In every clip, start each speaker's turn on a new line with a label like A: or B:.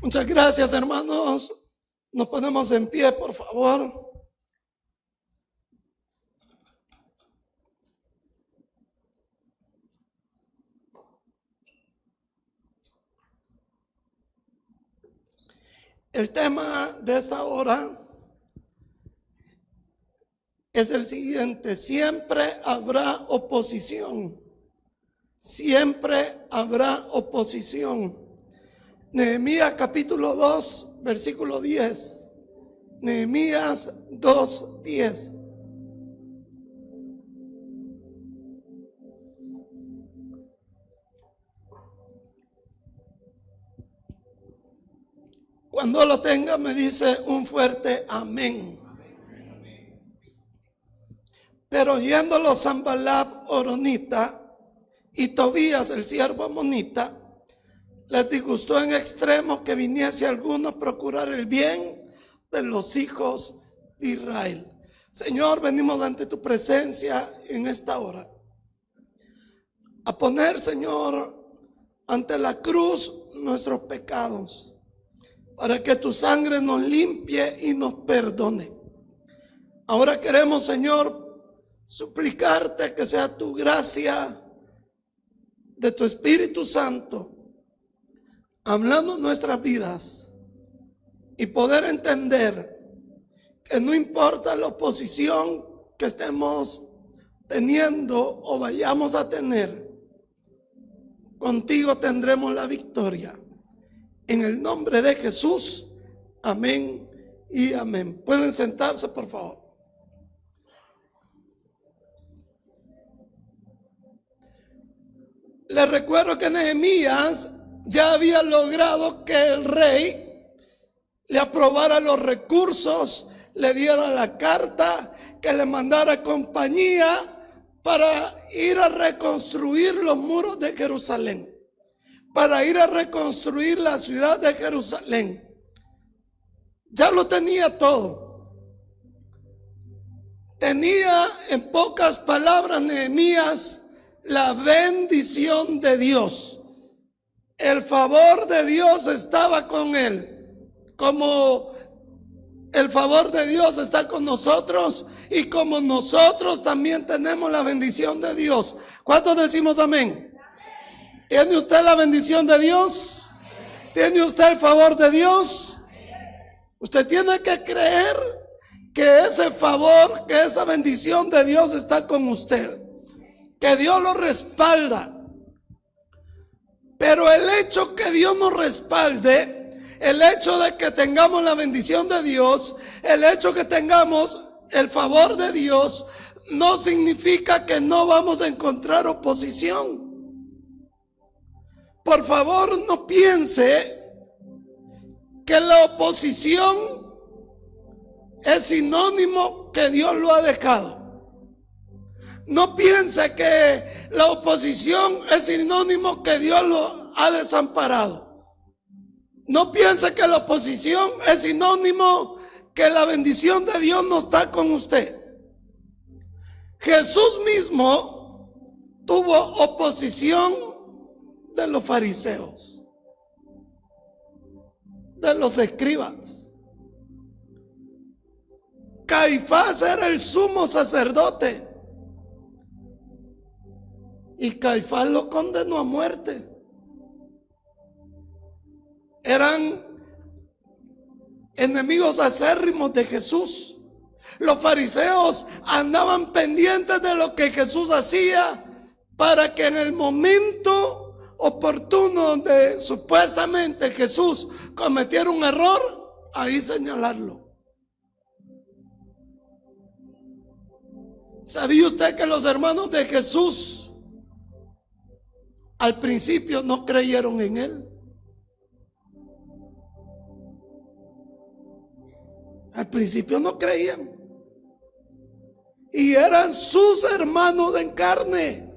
A: Muchas gracias, hermanos. Nos ponemos en pie, por favor. El tema de esta hora es el siguiente: siempre habrá oposición. Siempre habrá oposición. Nehemías capítulo 2, versículo 10. Nehemías 2, 10. Cuando lo tenga me dice un fuerte amén. Pero oyéndolo Sanballat horonita y Tobías el siervo amonita, les disgustó en extremo que viniese alguno a procurar el bien de los hijos de Israel. Señor, venimos ante tu presencia en esta hora a poner, Señor, ante la cruz nuestros pecados, para que tu sangre nos limpie y nos perdone. Ahora queremos, Señor, suplicarte que sea tu gracia de tu Espíritu Santo hablando nuestras vidas y poder entender que no importa la oposición que estemos teniendo o vayamos a tener, contigo tendremos la victoria. En el nombre de Jesús, amén y amén. Pueden sentarse, por favor. Les recuerdo que Nehemías ya había logrado que el rey le aprobara los recursos, le diera la carta, que le mandara compañía para ir a reconstruir los muros de Jerusalén, para ir a reconstruir la ciudad de Jerusalén. Ya lo tenía todo. Tenía, en pocas palabras, Nehemías, la bendición de Dios. El favor de Dios estaba con él, como el favor de Dios está con nosotros y como nosotros también tenemos la bendición de Dios. ¿Cuántos decimos amén? ¿Tiene usted la bendición de Dios? ¿Tiene usted el favor de Dios? Usted tiene que creer que ese favor, que esa bendición de Dios está con usted, que Dios lo respalda. Pero el hecho que Dios nos respalde, el hecho de que tengamos la bendición de Dios, el hecho que tengamos el favor de Dios, no significa que no vamos a encontrar oposición. Por favor, no piense que la oposición es sinónimo que Dios lo ha dejado. No piense que la oposición es sinónimo que Dios lo ha desamparado. No piense que la oposición es sinónimo que la bendición de Dios no está con usted. Jesús mismo tuvo oposición de los fariseos, de los escribas. Caifás era el sumo sacerdote y Caifás lo condenó a muerte. Eran enemigos acérrimos de Jesús. Los fariseos andaban pendientes de lo que Jesús hacía para que en el momento oportuno donde supuestamente Jesús cometiera un error, ahí señalarlo. ¿Sabía usted que los hermanos de Jesús al principio no creyeron en él? Al principio no creían. Y eran sus hermanos en carne.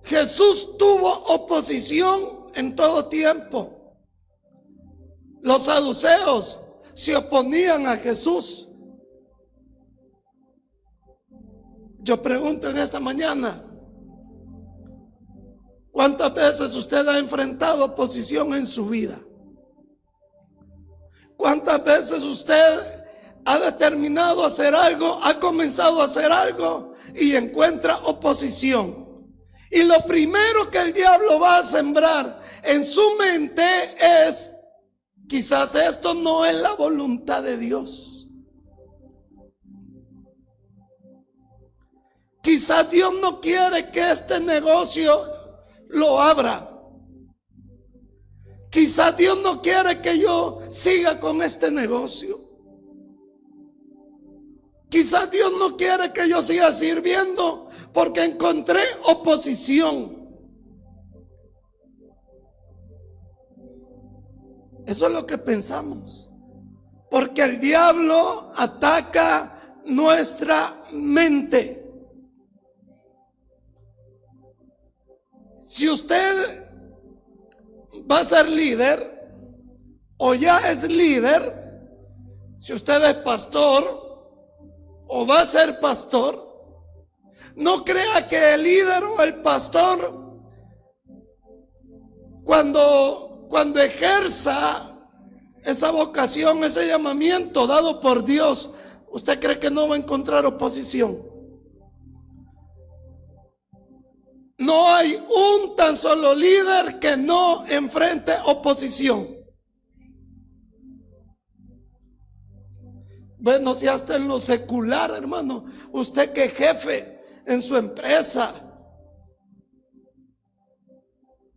A: Jesús tuvo oposición en todo tiempo. Los saduceos se oponían a Jesús. Yo pregunto en esta mañana, ¿Cuántas veces usted ha enfrentado oposición en su vida? ¿Cuántas veces usted ha determinado hacer algo, ha comenzado a hacer algo y encuentra oposición? Y lo primero que el diablo va a sembrar en su mente es: quizás esto no es la voluntad de Dios. Quizás Dios no quiere que este negocio lo abra. Quizás Dios no quiere que yo siga con este negocio. Quizás Dios no quiere que yo siga sirviendo porque encontré oposición. Eso es lo que pensamos. Porque el diablo ataca nuestra mente. Si usted va a ser líder o ya es líder, si usted es pastor o va a ser pastor, no crea que el líder o el pastor cuando ejerza esa vocación, ese llamamiento dado por Dios, ¿usted cree que no va a encontrar oposición? No hay un tan solo líder que no enfrente oposición. Bueno, si hasta en lo secular, hermano, usted que es jefe en su empresa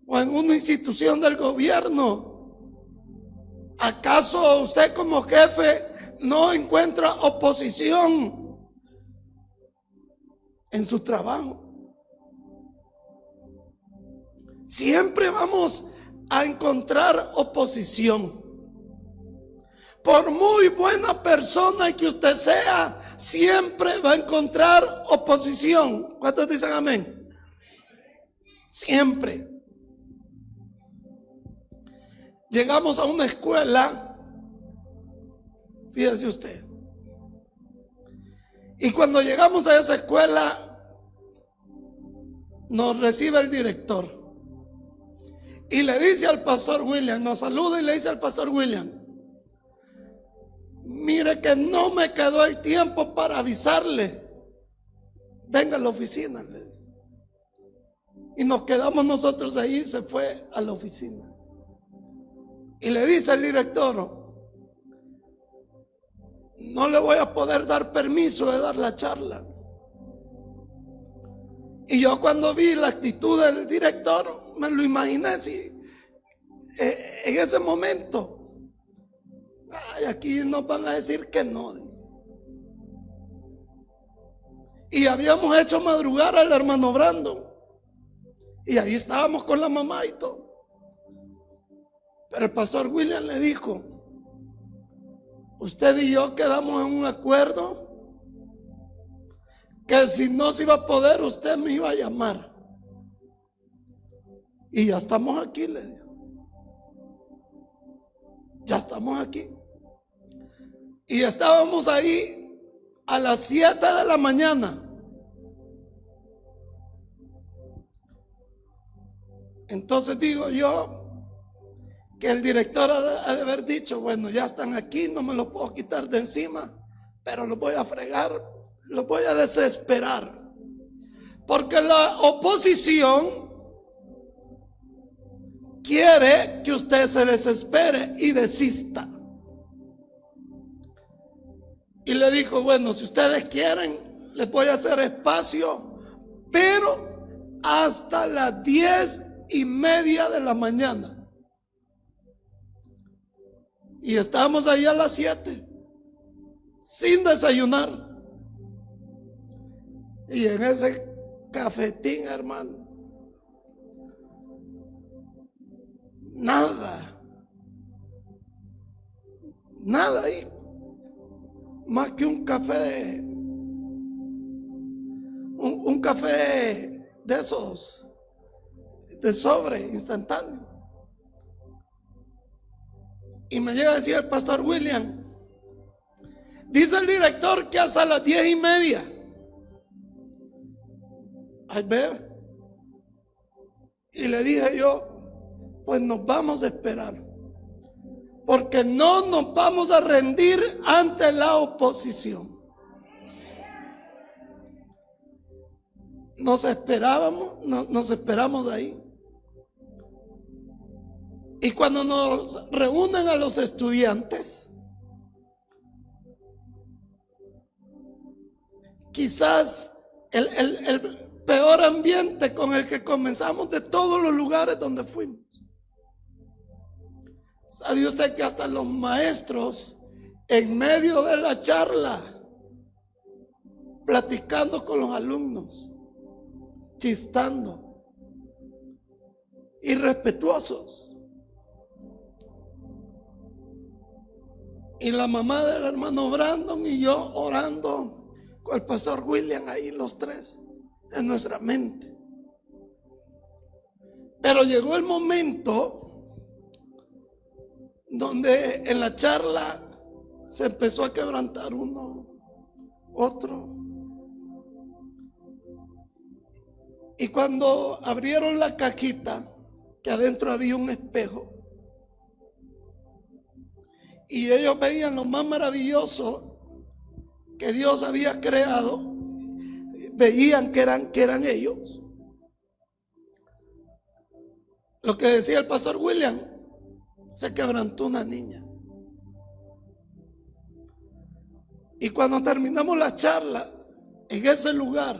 A: o en una institución del gobierno, ¿acaso usted como jefe no encuentra oposición en su trabajo? Siempre vamos a encontrar oposición. Por muy buena persona que usted sea, siempre va a encontrar oposición. ¿Cuántos dicen amén? Siempre. Llegamos a una escuela, fíjese usted, y cuando llegamos a esa escuela nos recibe el director y le dice al pastor William, nos saluda y le dice al pastor William: mire que no me quedó el tiempo para avisarle, venga a la oficina. Y nos quedamos nosotros ahí, se fue a la oficina. Y le dice al director: no le voy a poder dar permiso de dar la charla. Y yo cuando vi la actitud del director, me lo imaginé así, en ese momento. Ay, aquí nos van a decir que no. Y habíamos hecho madrugar al hermano Brandon, y ahí estábamos con la mamá y todo. Pero el pastor William le dijo: usted y yo quedamos en un acuerdo que si no se iba a poder, usted me iba a llamar. Y ya estamos aquí, le dijo. Ya estamos aquí. Y estábamos ahí a las 7 de la mañana. Entonces digo yo que el director ha de haber dicho: bueno, ya están aquí, no me lo puedo quitar de encima, pero los voy a fregar, los voy a desesperar. Porque la oposición quiere que usted se desespere y desista. Y le dijo: bueno, si ustedes quieren, les voy a hacer espacio, pero hasta las 10:30 de la mañana. Y estábamos ahí a las 7 sin desayunar. Y en ese cafetín, hermano, nada ahí, más que un café, un café de esos de sobre instantáneo. Y me llega a decir el pastor William: dice el director que hasta las 10:30. Ay, ve. Y le dije yo, pues nos vamos a esperar, porque no nos vamos a rendir ante la oposición. Nos esperamos ahí. Y cuando nos reúnen a los estudiantes, quizás el peor ambiente con el que comenzamos de todos los lugares donde fuimos. ¿Sabe usted que hasta los maestros, en medio de la charla, platicando con los alumnos, chistando, irrespetuosos? Y la mamá del hermano Brandon y yo orando con el pastor William ahí, los tres en nuestra mente. Pero llegó el momento donde en la charla se empezó a quebrantar uno, otro. Y cuando abrieron la cajita, que adentro había un espejo, y ellos veían lo más maravilloso que Dios había creado, veían que eran ellos. Lo que decía el pastor William, se quebrantó una niña. Y cuando terminamos la charla, en ese lugar,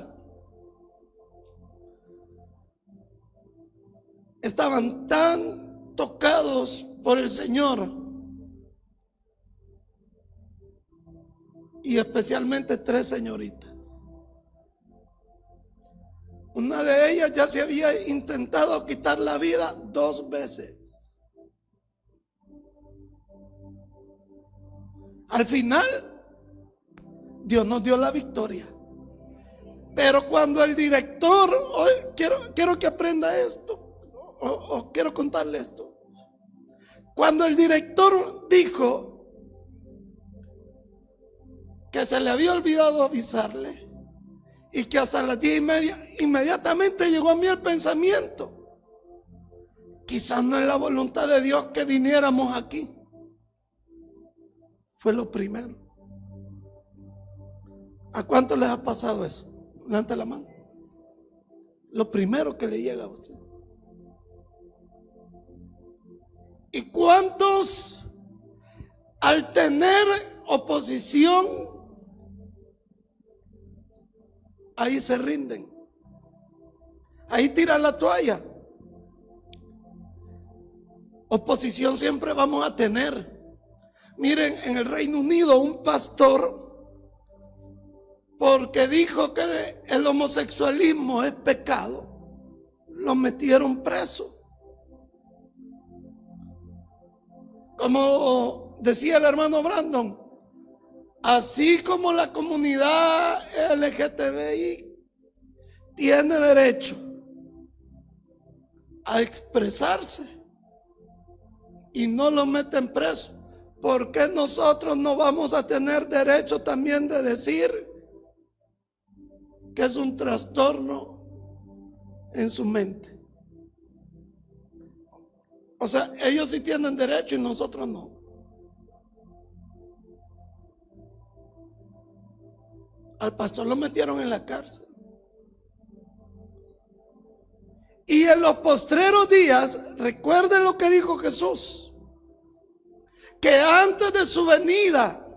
A: estaban tan tocados por el Señor, y especialmente tres señoritas. Una de ellas ya se había intentado quitar la vida 2 veces. Al final, Dios nos dio la victoria. Pero cuando el director, hoy quiero que aprenda esto, o quiero contarle esto. Cuando el director dijo que se le había olvidado avisarle y que hasta las 10:30 inmediatamente llegó a mí el pensamiento: quizás no es la voluntad de Dios que viniéramos aquí. Fue lo primero. ¿A cuánto les ha pasado eso? Levante la mano. Lo primero que le llega a usted. ¿Y cuántos al tener oposición ahí se rinden? Ahí tiran la toalla. Oposición siempre vamos a tener. Miren, en el Reino Unido un pastor, porque dijo que el homosexualismo es pecado, lo metieron preso. Como decía el hermano Brandon, así como la comunidad LGTBI tiene derecho a expresarse y no lo meten preso, ¿por qué nosotros no vamos a tener derecho también de decir que es un trastorno en su mente? O sea, ellos sí tienen derecho y nosotros no. Al pastor lo metieron en la cárcel. Y en los postreros días, recuerden lo que dijo Jesús, que antes de su venida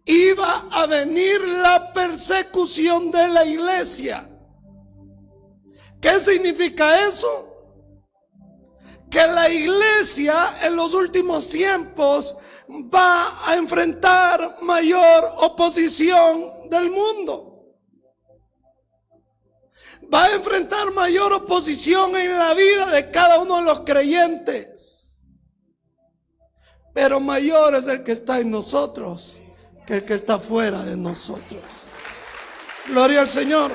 A: iba a venir la persecución de la iglesia. ¿Qué significa eso? Que la iglesia en los últimos tiempos va a enfrentar mayor oposición del mundo. Va a enfrentar mayor oposición en la vida de cada uno de los creyentes. Pero mayor es el que está en nosotros que el que está fuera de nosotros. Gloria al Señor.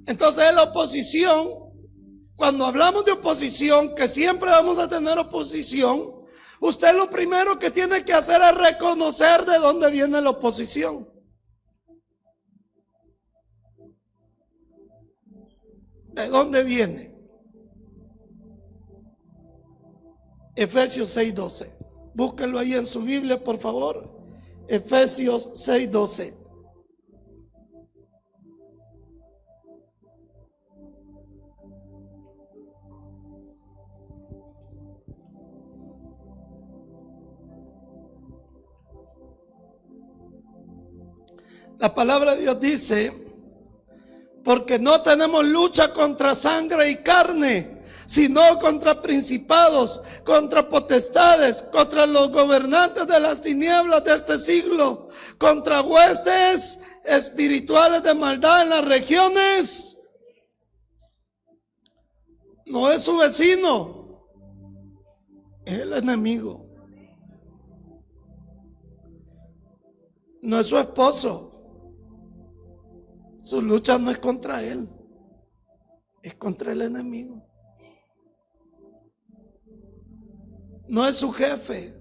A: Entonces la oposición, cuando hablamos de oposición, que siempre vamos a tener oposición, usted lo primero que tiene que hacer es reconocer de dónde viene la oposición. ¿De dónde viene? Efesios 6:12. Búsquelo ahí en su Biblia, por favor. Efesios 6:12. La palabra de Dios dice: porque no tenemos lucha contra sangre y carne, sino contra principados, contra potestades, contra los gobernantes de las tinieblas de este siglo, contra huestes espirituales de maldad en las regiones. No es su vecino, es el enemigo. No es su esposo. Su lucha no es contra él, es contra el enemigo. No es su jefe,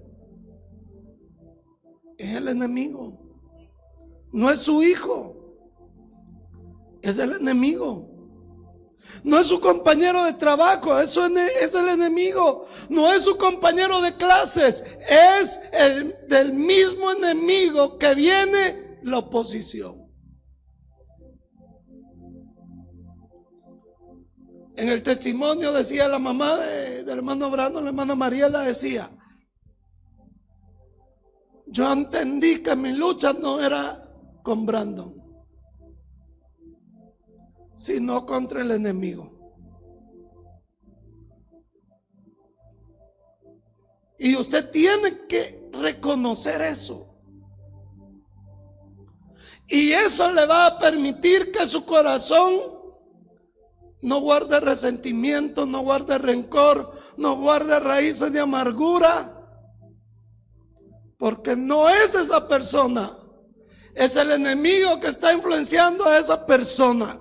A: es el enemigo. No es su hijo, es el enemigo. No es su compañero de trabajo, eso es el enemigo. No es su compañero de clases, es el del mismo enemigo que viene la oposición. En el testimonio decía la mamá del hermano Brandon, la hermana Mariela decía: yo entendí que mi lucha no era con Brandon, sino contra el enemigo. Y usted tiene que reconocer eso. Y eso le va a permitir que su corazón no guarde resentimiento, no guarde rencor, no guarde raíces de amargura. Porque no es esa persona, es el enemigo que está influenciando a esa persona.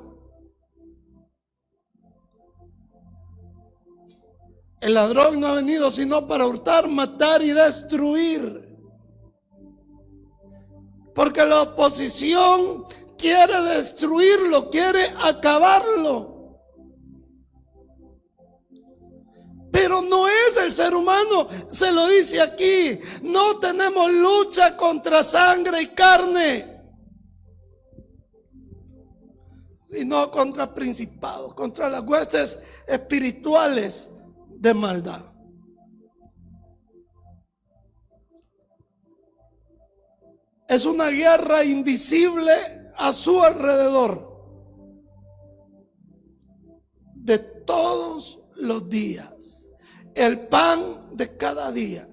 A: El ladrón no ha venido sino para hurtar, matar y destruir. Porque la oposición quiere destruirlo, quiere acabarlo. Pero no es el ser humano, se lo dice aquí: no tenemos lucha contra sangre y carne, sino contra principados, contra las huestes espirituales de maldad. Es una guerra invisible a su alrededor, de todos los días. El pan de cada día.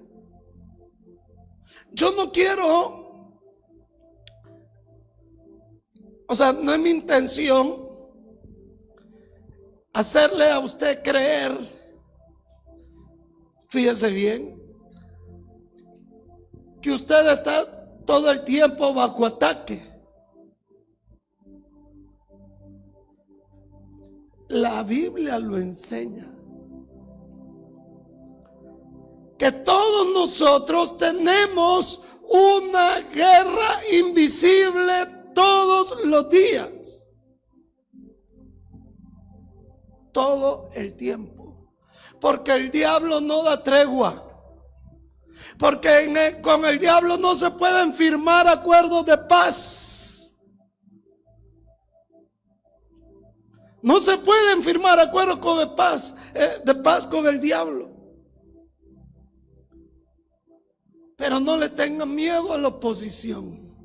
A: Yo no quiero, no es mi intención hacerle a usted creer, fíjese bien, que usted está todo el tiempo bajo ataque. La Biblia lo enseña. Que todos nosotros tenemos una guerra invisible todos los días. Todo el tiempo. Porque el diablo no da tregua. Porque con el diablo no se pueden firmar acuerdos de paz. No se pueden firmar acuerdos de paz con el diablo. Pero no le tengan miedo a la oposición,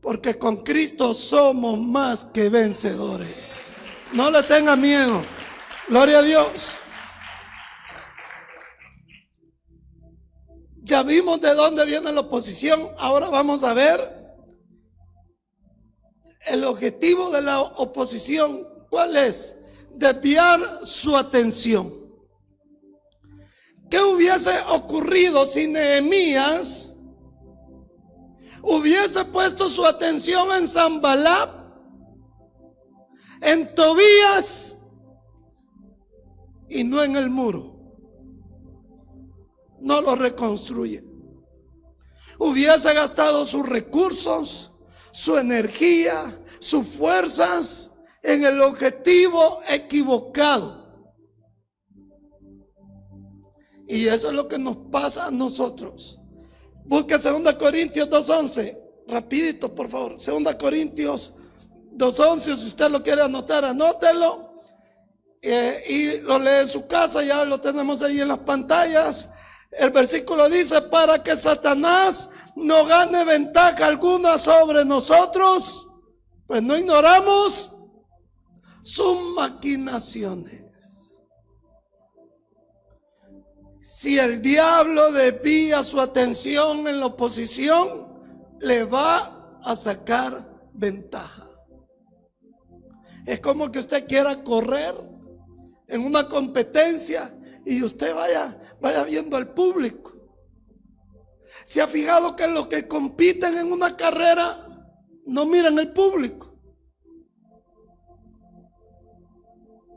A: porque con Cristo somos más que vencedores. No le tengan miedo. Gloria a Dios. Ya vimos de dónde viene la oposición. Ahora vamos a ver el objetivo de la oposición. ¿Cuál es? Desviar su atención. ¿Qué hubiese ocurrido si Nehemías hubiese puesto su atención en Sanballat, en Tobías y no en el muro? No lo reconstruye. Hubiese gastado sus recursos, su energía, sus fuerzas en el objetivo equivocado. Y eso es lo que nos pasa a nosotros. Busca 2 Corintios 2:11. Rapidito, por favor. 2 Corintios 2:11. Si usted lo quiere anotar, anótelo. Y lo lee en su casa. Ya lo tenemos ahí en las pantallas. El versículo dice: para que Satanás no gane ventaja alguna sobre nosotros, pues no ignoramos sus maquinaciones. Si el diablo desvía su atención en la oposición, le va a sacar ventaja. Es como que usted quiera correr en una competencia y usted vaya viendo al público. ¿Se ha fijado que los que compiten en una carrera no miran el público?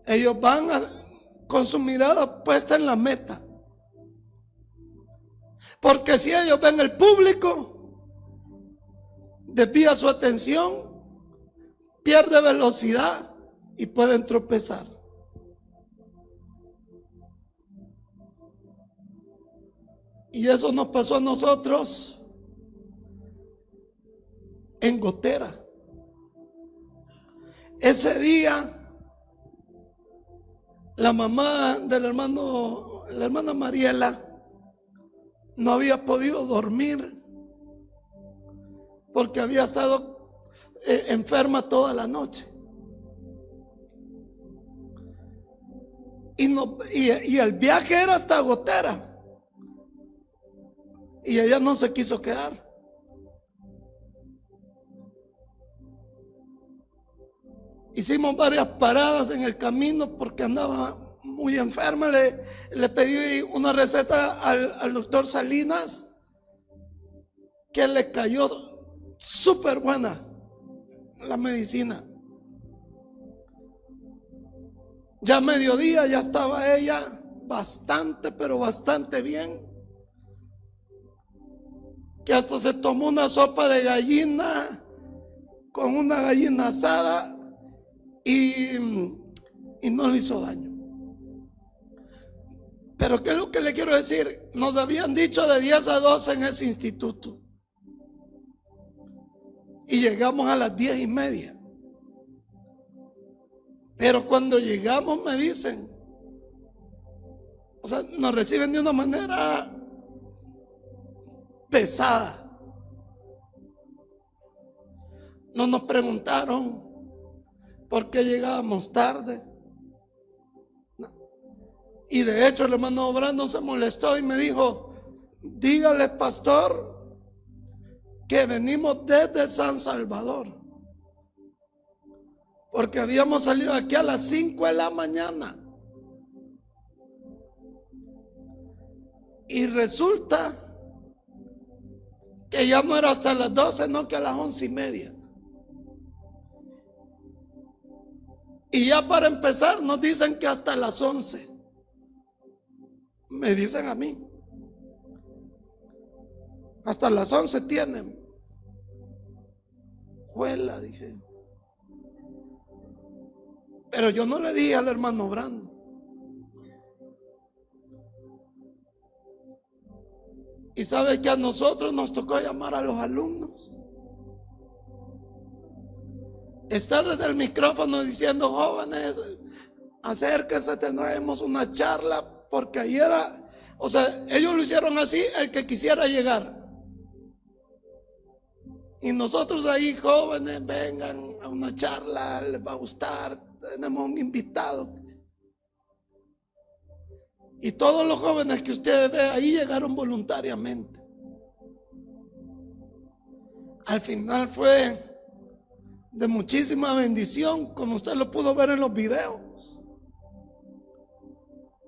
A: Ellos van con su mirada puesta en la meta. Porque si ellos ven el público, desvía su atención, pierde velocidad y pueden tropezar. Y eso nos pasó a nosotros en Gotera. Ese día, la mamá del hermano, la hermana Mariela, no había podido dormir porque había estado enferma toda la noche. Y el viaje era hasta Gotera. Y ella no se quiso quedar. Hicimos varias paradas en el camino porque andaba muy enferma. Le pedí una receta al doctor Salinas, que le cayó súper buena la medicina. Ya a mediodía ya estaba ella bastante, pero bastante bien, que hasta se tomó una sopa de gallina con una gallina asada y no le hizo daño. Pero ¿qué es lo que le quiero decir? Nos habían dicho de 10 a 12 en ese instituto y llegamos a las 10:30. Pero cuando llegamos me dicen, o sea, nos reciben de una manera pesada. No nos preguntaron por qué llegábamos tarde. No. Y de hecho el hermano Brandon se molestó y me dijo: dígale, pastor, que venimos desde San Salvador, porque habíamos salido aquí a las 5 de la mañana. Y resulta que ya no era hasta las 12, no, que a las 11:30. Y ya para empezar nos dicen que hasta las 11. Me dicen a mí: hasta las 11 tienen. Juela, dije. Pero yo no le dije al hermano Brando. Y sabe que a nosotros nos tocó llamar a los alumnos, estar desde el micrófono diciendo: jóvenes, acérquense, tendremos una charla, porque ahí era, o sea, ellos lo hicieron así, el que quisiera llegar. Y nosotros ahí: jóvenes, vengan a una charla, les va a gustar, tenemos un invitado. Y todos los jóvenes que usted ve ahí llegaron voluntariamente. Al final fue de muchísima bendición, como usted lo pudo ver en los videos.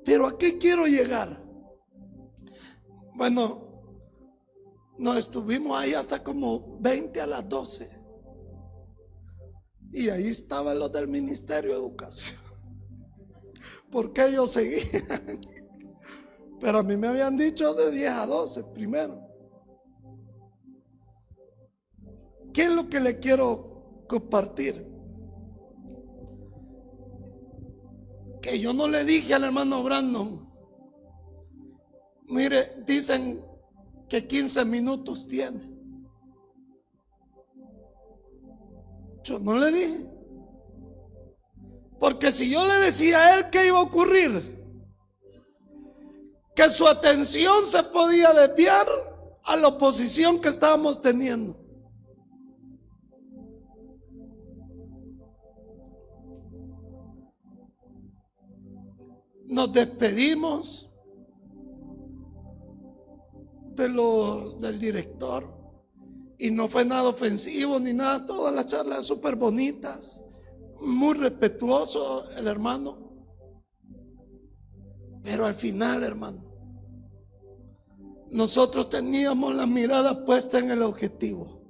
A: Pero ¿a qué quiero llegar? Bueno, nos estuvimos ahí hasta como 20 a las 12. Y ahí estaban los del Ministerio de Educación, porque ellos seguían. Pero a mí me habían dicho de 10 a 12 primero. ¿Qué es lo que le quiero compartir? que yo no le dije al hermano Brandon, mire, dicen que 15 minutos tiene. Yo no le dije. Porque si yo le decía a él que iba a ocurrir, que su atención se podía desviar a la oposición que estábamos teniendo. Nos despedimos del director y no fue nada ofensivo ni nada, todas las charlas súper bonitas, muy respetuoso el hermano, pero al final, hermano, nosotros teníamos la mirada puesta en el objetivo.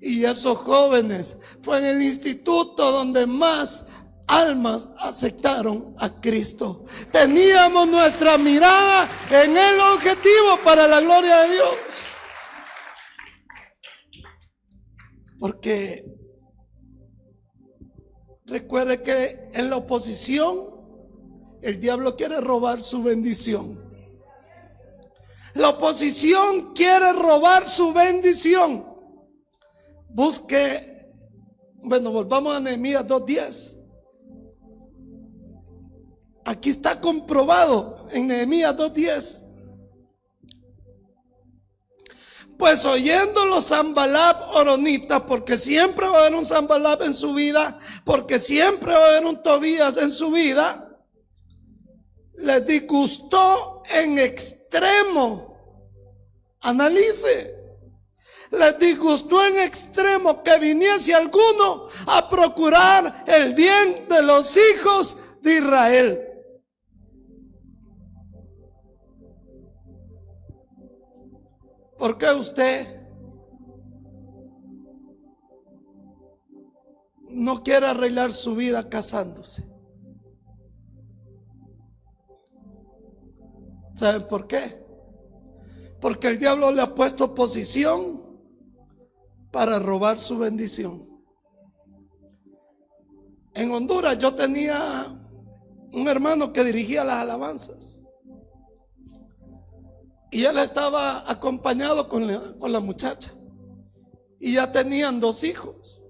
A: Y esos jóvenes fue en el instituto donde más almas aceptaron a Cristo. Teníamos nuestra mirada en el objetivo para la gloria de Dios. Porque recuerde que en la oposición el diablo quiere robar su bendición. La oposición quiere robar su bendición. Busque, volvamos a Nehemías 2:10. Aquí está comprobado en Nehemías 2:10. Pues oyéndolo Sanballat horonita, porque siempre va a haber un Sanballat en su vida, porque siempre va a haber un Tobías en su vida, les disgustó en extremo. Analice. Les disgustó en extremo que viniese alguno a procurar el bien de los hijos de Israel. ¿Por qué usted no quiere arreglar su vida casándose? ¿Saben por qué? Porque el diablo le ha puesto posición para robar su bendición. En Honduras yo tenía un hermano que dirigía las alabanzas. Y él estaba acompañado con la muchacha. Y ya tenían 2 hijos.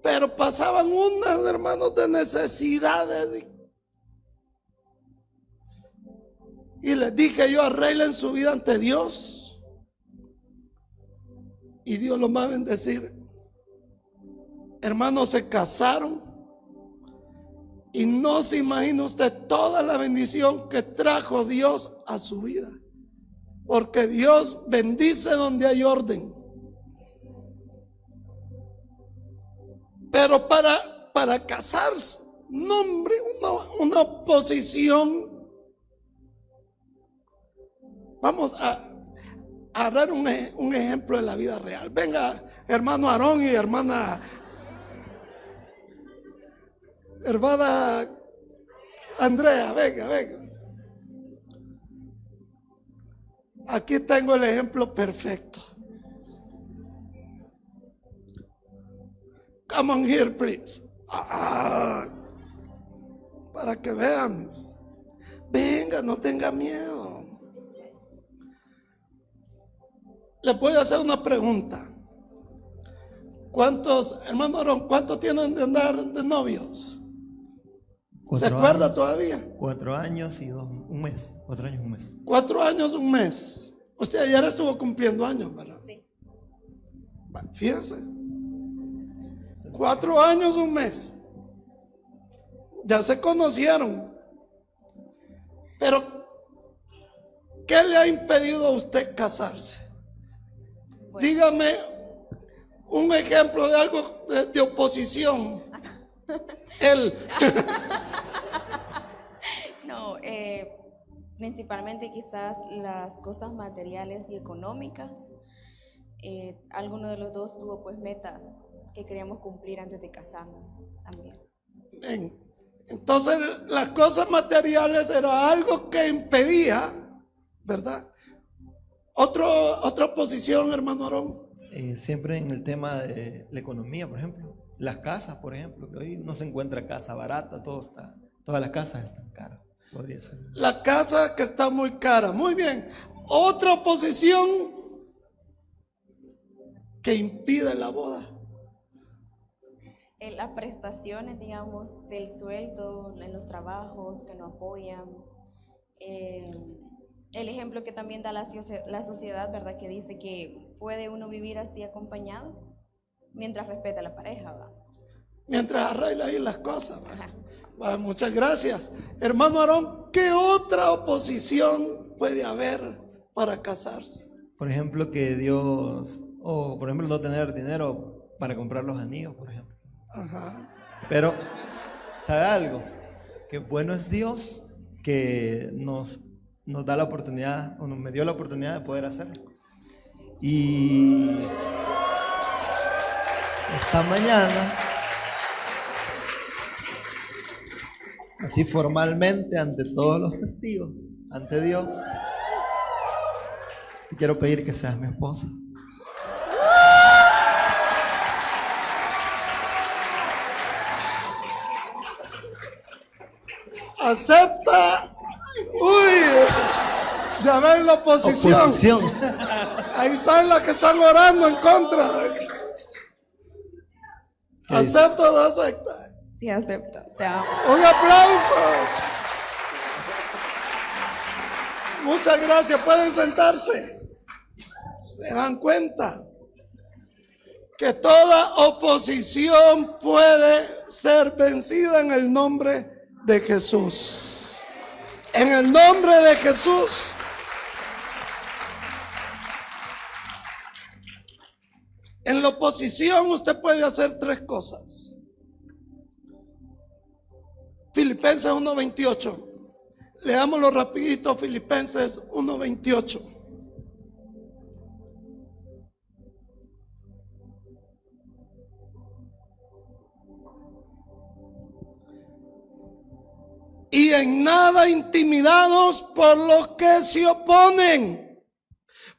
A: Pero pasaban unas, hermanos, de necesidades. Y les dije yo, arreglen su vida ante Dios. Y Dios los va a bendecir. Hermanos, se casaron. Y no se imagina usted toda la bendición que trajo Dios a su vida. Porque Dios bendice donde hay orden. Pero para casarse, no hombre, una oposición. Vamos a dar un ejemplo de la vida real. Venga, hermano Aarón y hermana Andrea, venga. Aquí tengo el ejemplo perfecto. Come on here, please. Para que veamos. Venga, no tenga miedo. Les voy a hacer una pregunta. ¿Cuántos, hermano Aarón, cuántos tienen de andar de novios? ¿Se acuerda todavía?
B: 4 años y un mes. 4 años, un mes.
A: 4 años, un mes. Usted ayer estuvo cumpliendo años, ¿verdad? Sí. Fíjense. 4 años, un mes. Ya se conocieron. Pero, ¿qué le ha impedido a usted casarse? Bueno. Dígame un ejemplo de algo de oposición. Él.
C: No, principalmente quizás las cosas materiales y económicas. Alguno de los dos tuvo pues metas que queríamos cumplir antes de casarnos también.
A: Bien. Entonces las cosas materiales era algo que impedía, ¿verdad? Otra posición, hermano Aarón.
B: Siempre en el tema de la economía, por ejemplo. Las casas, por ejemplo, que hoy no se encuentra casa barata, todas las casas están caras. Podría ser.
A: La casa que está muy cara. Muy bien. Otra oposición que impide la boda.
C: Las prestaciones, digamos, del sueldo en los trabajos que no apoyan. El ejemplo que también da la sociedad, ¿verdad? Que dice que puede uno vivir así acompañado mientras respeta a la pareja, ¿va?
A: Mientras arregla ahí las cosas. Va, muchas gracias. Hermano Aarón, ¿qué otra oposición puede haber para casarse?
B: Por ejemplo, que Dios, o por ejemplo, no tener dinero para comprar los anillos, por ejemplo.
A: Ajá.
B: Pero, ¿sabe algo? Que bueno es Dios que nos da la oportunidad, o me dio la oportunidad de poder hacerlo. Y esta mañana, así formalmente, ante todos los testigos, ante Dios, te quiero pedir que seas mi esposa.
A: Acepta. Uy, ya ven la oposición. Ahí están las que están orando en contra. ¿Acepta o no acepta?
C: Sí, acepto. Te amo.
A: Un aplauso. Muchas gracias. Pueden sentarse. Se dan cuenta que toda oposición puede ser vencida en el nombre de Jesús. En el nombre de Jesús. En la oposición usted puede hacer tres cosas. Filipenses 1:28. Leámoslo rapidito, Filipenses 1:28. Y en nada intimidados por los que se oponen,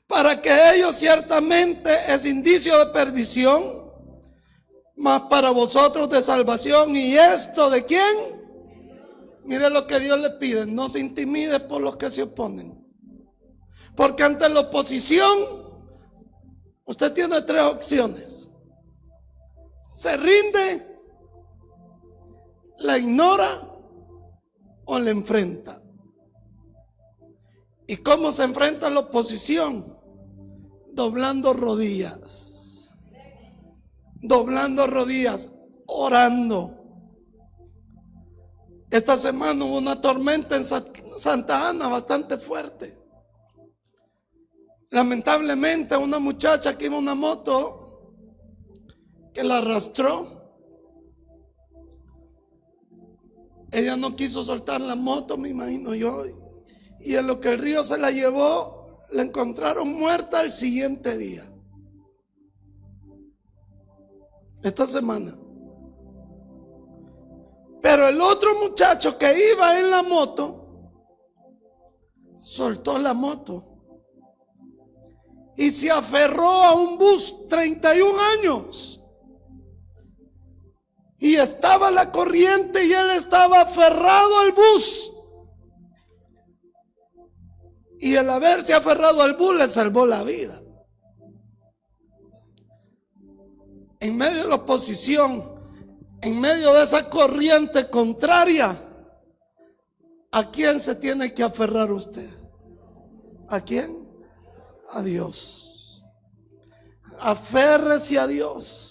A: para que ellos ciertamente es indicio de perdición, mas para vosotros de salvación. ¿Y esto de quién? Mire lo que Dios le pide: no se intimide por los que se oponen. Porque ante la oposición usted tiene tres opciones: se rinde, la ignora o la enfrenta. ¿Y cómo se enfrenta la oposición? Doblando rodillas. Doblando rodillas, orando. Esta semana hubo una tormenta en Santa Ana bastante fuerte. Lamentablemente una muchacha que iba en una moto que la arrastró. Ella no quiso soltar la moto, me imagino yo. Y en lo que el río se la llevó, la encontraron muerta el siguiente día. Esta semana. Pero el otro muchacho que iba en la moto, soltó la moto y se aferró a un bus, 31 años. Y estaba la corriente y él estaba aferrado al bus. Y el haberse aferrado al bus le salvó la vida. En medio de la oposición, en medio de esa corriente contraria, ¿a quién se tiene que aferrar usted? ¿A quién? A Dios. Aférrese a Dios.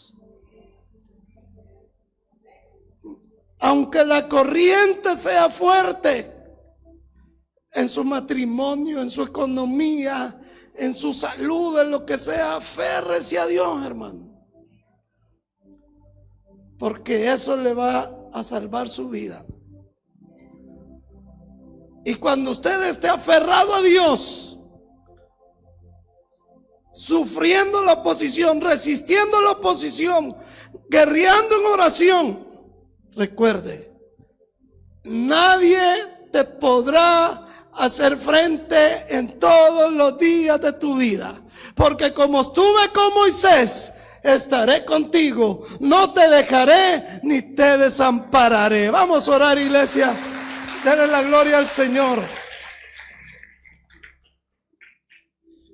A: Aunque la corriente sea fuerte en su matrimonio, en su economía, en su salud, en lo que sea, aférrese a Dios, hermano. Porque eso le va a salvar su vida. Y cuando usted esté aferrado a Dios, sufriendo la oposición, resistiendo la oposición, guerreando en oración, recuerde, nadie te podrá hacer frente en todos los días de tu vida. Porque como estuve con Moisés estaré contigo, no te dejaré ni te desampararé. Vamos a orar, iglesia. Denle la gloria al Señor.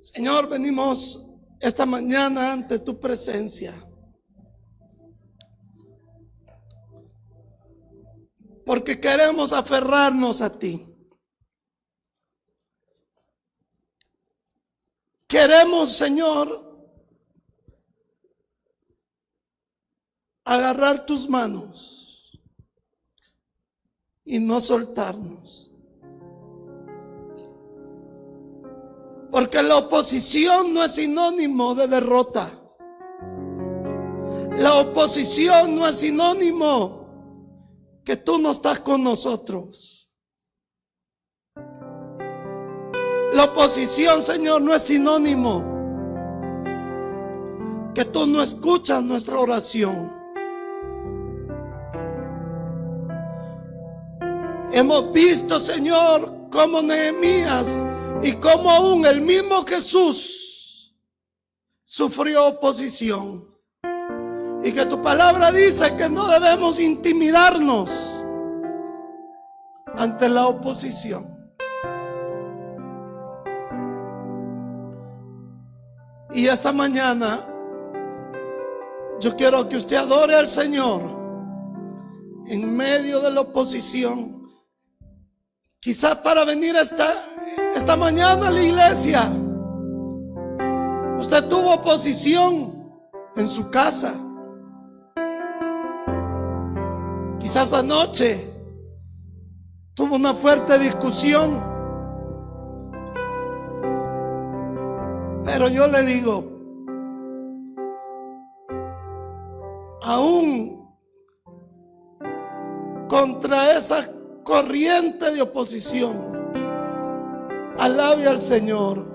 A: Señor, venimos esta mañana ante tu presencia, porque queremos aferrarnos a ti. Queremos, Señor, agarrar tus manos y no soltarnos. Porque la oposición no es sinónimo de derrota. La oposición no es sinónimo que tú no estás con nosotros. La oposición, Señor, no es sinónimo que tú no escuchas nuestra oración. Hemos visto, Señor, como Nehemías y como aún el mismo Jesús sufrió oposición. Y que tu palabra dice que no debemos intimidarnos ante la oposición. Y esta mañana yo quiero que usted adore al Señor en medio de la oposición. Quizás para venir esta mañana a la iglesia usted tuvo oposición en su casa. Quizás anoche tuvo una fuerte discusión. Pero yo le digo, aún contra esa corriente de oposición, alabe al Señor.